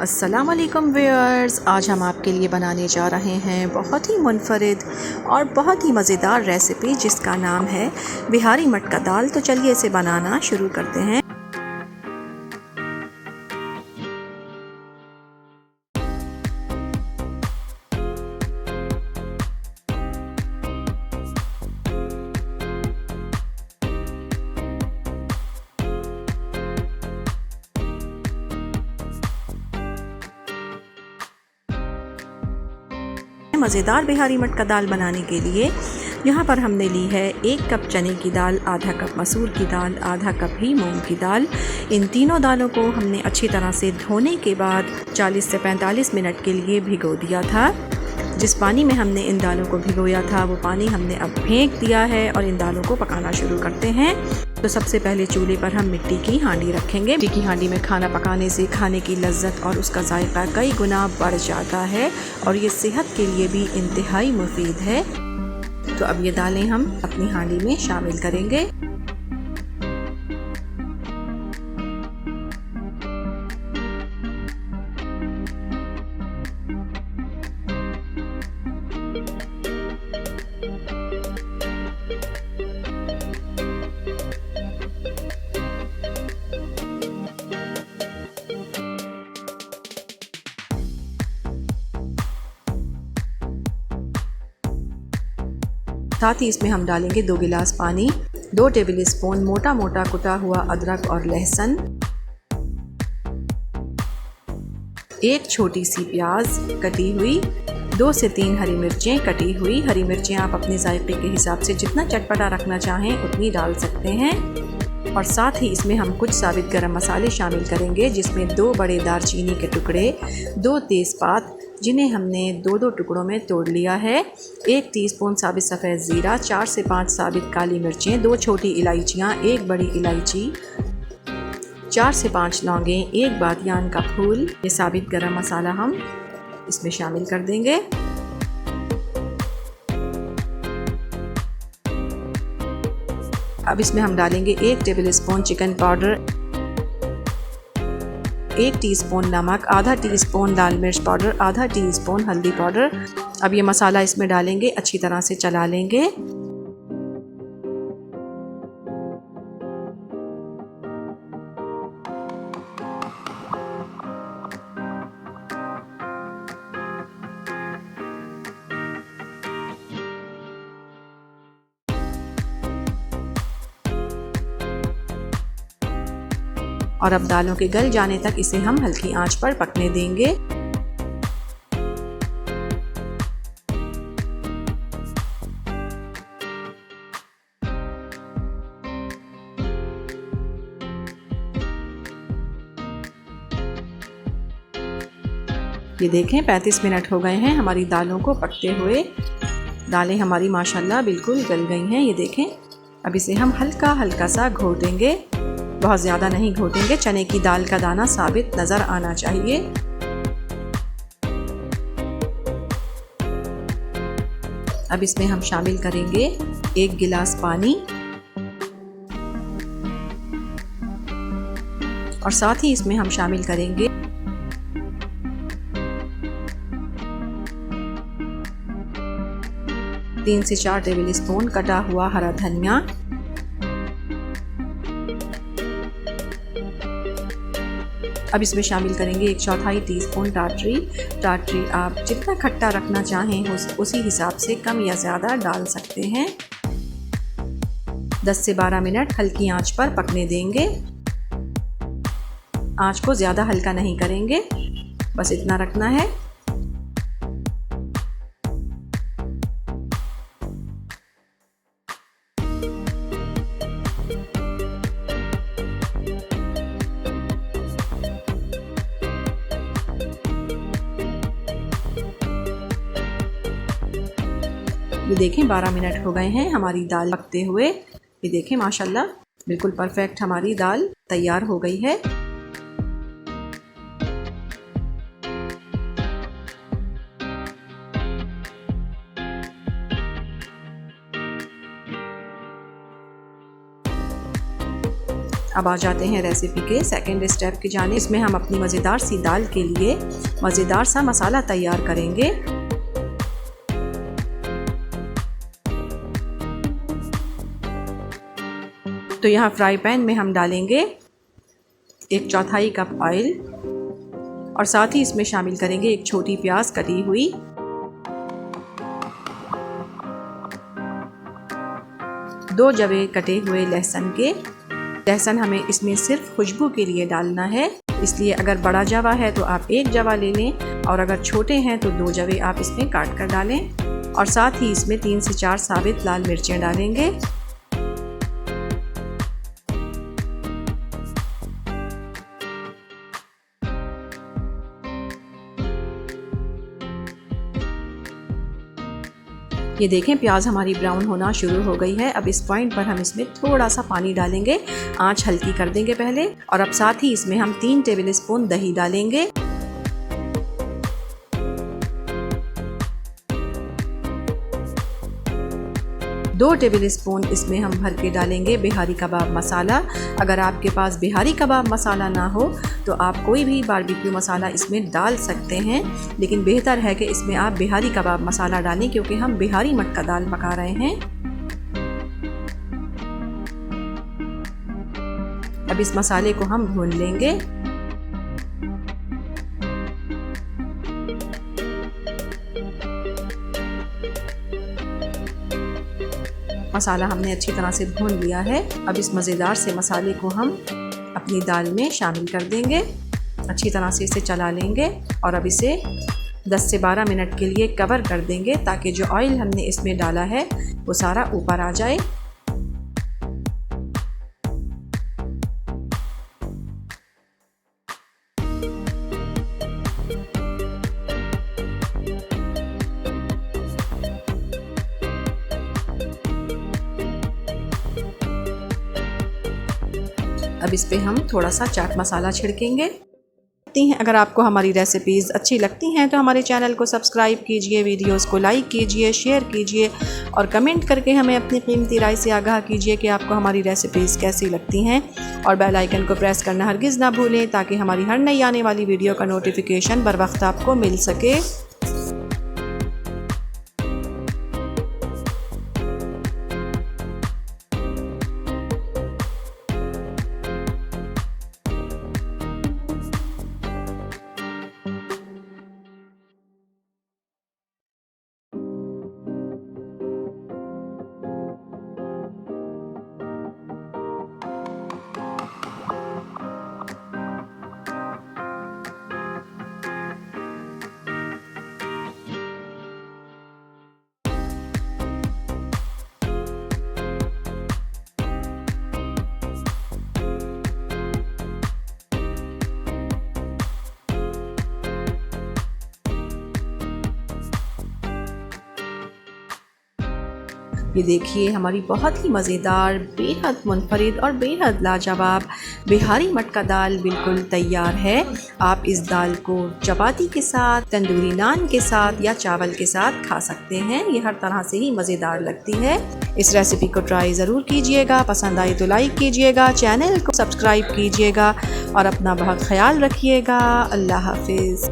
अस्सलामुअलैकुम व्यूअर्स, आज हम आपके लिए बनाने जा रहे हैं बहुत ही मुनफरिद और बहुत ही मज़ेदार रेसिपी जिसका नाम है बिहारी मटका दाल। तो चलिए इसे बनाना शुरू करते हैं। मज़ेदार बिहारी मटका दाल बनाने के लिए यहाँ पर हमने ली है 1 कप चने की दाल, आधा कप मसूर की दाल, आधा कप ही मूंग की दाल। इन तीनों दालों को हमने अच्छी तरह से धोने के बाद 40 से 45 मिनट के लिए भिगो दिया था। जिस पानी में हमने इन दालों को भिगोया था वो पानी हमने अब फेंक दिया है और इन दालों को पकाना शुरू करते हैं। तो सबसे पहले चूल्हे पर हम मिट्टी की हांडी रखेंगे। मिट्टी की हांडी में खाना पकाने से खाने की लज्जत और उसका जायका कई गुना बढ़ जाता है और ये सेहत के लिए भी इंतहाई मुफीद है। तो अब ये दालें हम अपनी हांडी में शामिल करेंगे। साथ ही इसमें हम डालेंगे 2 गिलास पानी, 2 टेबल स्पून मोटा मोटा कुटा हुआ अदरक और लहसुन, 1 छोटी सी प्याज कटी हुई, 2 से 3 हरी मिर्चें कटी हुई। हरी मिर्चें आप अपने जायके के हिसाब से जितना चटपटा रखना चाहें उतनी डाल सकते हैं। और साथ ही इसमें हम कुछ साबित गरम मसाले शामिल करेंगे जिसमें 2 बड़े दालचीनी के टुकड़े, 2 तेज़पात जिन्हें हमने 2-2 टुकड़ों में तोड़ लिया है, 1 टीस्पून साबित सफ़ेद ज़ीरा, 4 से 5 साबित काली मिर्चें, 2 छोटी इलायचियाँ, 1 बड़ी इलायची, 4 से 5 लौंगें, 1 बादियान का फूल। ये साबित गरम मसाला हम इसमें शामिल कर देंगे। अब इसमें हम डालेंगे 1 table spoon chicken powder, 1 teaspoon नमक, आधा टीस्पून लाल मिर्च पाउडर, आधा टीस्पून हल्दी पाउडर। अब ये मसाला इसमें डालेंगे, अच्छी तरह से चला लेंगे। और अब दालों के गल जाने तक इसे हम हल्की आंच पर पकने देंगे। ये देखें 35 मिनट हो गए हैं हमारी दालों को पकते हुए। दालें हमारी माशाल्लाह बिल्कुल गल गई हैं, ये देखें। अब इसे हम हल्का हल्का सा घोटेंगे, बहुत ज़्यादा नहीं घोटेंगे। चने की दाल का दाना साबित नज़र आना चाहिए। अब इसमें हम शामिल करेंगे 1 गिलास पानी और साथ ही इसमें हम शामिल करेंगे 3 से 4 टेबल स्पून कटा हुआ हरा धनिया, अब इसमें शामिल करेंगे 1/4 टीस्पून टाटरी। टाटरी आप जितना खट्टा रखना चाहें उसी हिसाब से कम या ज़्यादा डाल सकते हैं। 10 से 12 मिनट हल्की आंच पर पकने देंगे। आंच को ज़्यादा हल्का नहीं करेंगे, बस इतना रखना है। ये देखें 12 मिनट हो गए हैं हमारी दाल पकते हुए। ये देखें माशाल्लाह बिल्कुल परफेक्ट हमारी दाल तैयार हो गई है। अब आ जाते हैं रेसिपी के सेकंड स्टेप की जाने। इसमें हम अपनी मज़ेदार सी दाल के लिए मज़ेदार सा मसाला तैयार करेंगे। तो यहाँ फ्राई पैन में हम डालेंगे 1/4 कप ऑयल और साथ ही इसमें शामिल करेंगे 1 छोटी प्याज कटी हुई, 2 जवे कटे हुए लहसुन के। लहसुन हमें इसमें सिर्फ खुशबू के लिए डालना है, इसलिए अगर बड़ा जवा है तो आप 1 जवा ले लें और अगर छोटे हैं तो 2 जवे आप इसमें काट कर डालें। और साथ ही इसमें 3 से 4 साबित लाल मिर्चें डालेंगे। ये देखें प्याज हमारी ब्राउन होना शुरू हो गई है। अब इस पॉइंट पर हम इसमें थोड़ा सा पानी डालेंगे, आंच हल्की कर देंगे पहले। और अब साथ ही इसमें हम 3 टेबल स्पून दही डालेंगे। दो टेबल स्पून इसमें हम भर के डालेंगे बिहारी कबाब मसाला। अगर आपके पास बिहारी कबाब मसाला ना हो तो आप कोई भी बारबेक्यू मसाला इसमें डाल सकते हैं, लेकिन बेहतर है कि इसमें आप बिहारी कबाब मसाला डालें क्योंकि हम बिहारी मटका दाल पका रहे हैं। अब इस मसाले को हम भून लेंगे। मसाला हमने अच्छी तरह से भून लिया है। अब इस मज़ेदार से मसाले को हम अपनी दाल में शामिल कर देंगे, अच्छी तरह से इसे चला लेंगे और अब इसे 10 से 12 मिनट के लिए कवर कर देंगे ताकि जो ऑयल हमने इसमें डाला है वो सारा ऊपर आ जाए। अब इस पे हम थोड़ा सा चाट मसाला छिड़केंगे। अगर आपको हमारी रेसिपीज़ अच्छी लगती हैं तो हमारे चैनल को सब्सक्राइब कीजिए, वीडियोस को लाइक कीजिए, शेयर कीजिए और कमेंट करके हमें अपनी कीमती राय से आगाह कीजिए कि आपको हमारी रेसिपीज़ कैसी लगती हैं। और बेल आइकन को प्रेस करना हरगिज़ ना भूलें ताकि हमारी हर नई आने वाली वीडियो का नोटिफिकेशन बर वक्त आपको मिल सके। ये देखिए हमारी बहुत ही मज़ेदार, बेहद मुनफरिद और बेहद लाजवाब बिहारी मटका दाल बिल्कुल तैयार है। आप इस दाल को चपाती के साथ, तंदूरी नान के साथ या चावल के साथ खा सकते हैं। ये हर तरह से ही मज़ेदार लगती है। इस रेसिपी को ट्राई ज़रूर कीजिएगा, पसंद आई तो लाइक कीजिएगा, चैनल को सब्सक्राइब कीजिएगा और अपना बहुत ख्याल रखिएगा। अल्लाह हाफिज़।